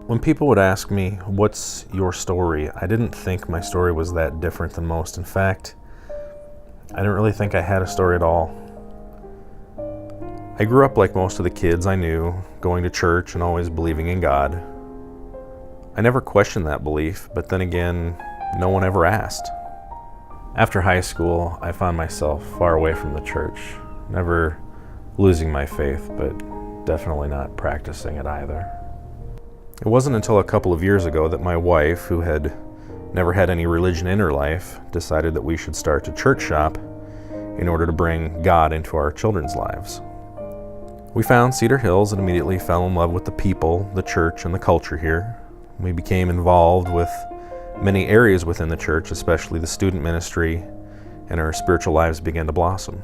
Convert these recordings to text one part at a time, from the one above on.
When people would ask me, what's your story? I didn't think my story was that different than most. In fact, I didn't really think I had a story at all. I grew up like most of the kids I knew, going to church and always believing in God. I never questioned that belief, but then again, no one ever asked. After high school, I found myself far away from the church, never losing my faith, but definitely not practicing it either. It wasn't until a couple of years ago that my wife, who had never had any religion in her life, decided that we should start a church shop in order to bring God into our children's lives. We found Cedar Hills and immediately fell in love with the people, the church, and the culture here. We became involved with many areas within the church, especially the student ministry, and our spiritual lives began to blossom.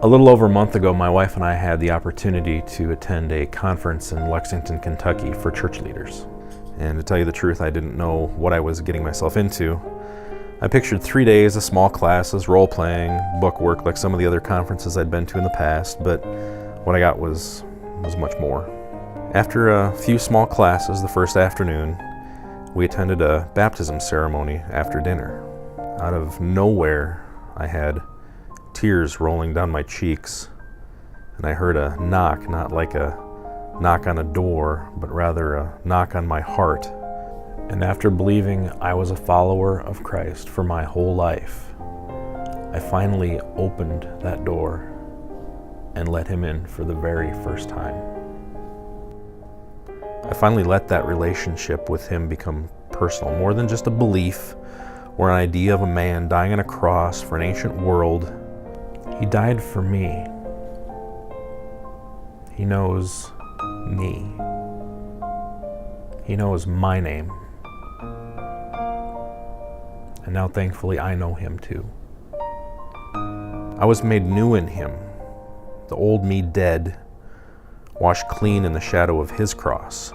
A little over a month ago, my wife and I had the opportunity to attend a conference in Lexington, Kentucky for church leaders. And to tell you the truth, I didn't know what I was getting myself into. I pictured 3 days of small classes, role-playing, book work like some of the other conferences I'd been to in the past, but what I got was much more. After a few small classes the first afternoon, we attended a baptism ceremony after dinner. Out of nowhere, I had tears rolling down my cheeks, and I heard a knock, not like a knock on a door, but rather a knock on my heart. And after believing I was a follower of Christ for my whole life, I finally opened that door and let him in for the very first time. I finally let that relationship with him become personal, more than just a belief or an idea of a man dying on a cross for an ancient world. He died for me. He knows me. He knows my name. And now thankfully I know him too. I was made new in him, the old me dead, washed clean in the shadow of his cross.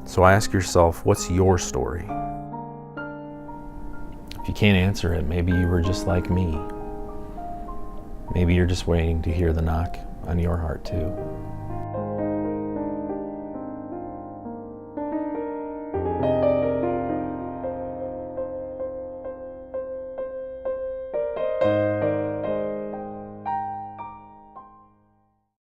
So ask yourself, what's your story? If you can't answer it, maybe you were just like me. Maybe you're just waiting to hear the knock on your heart too.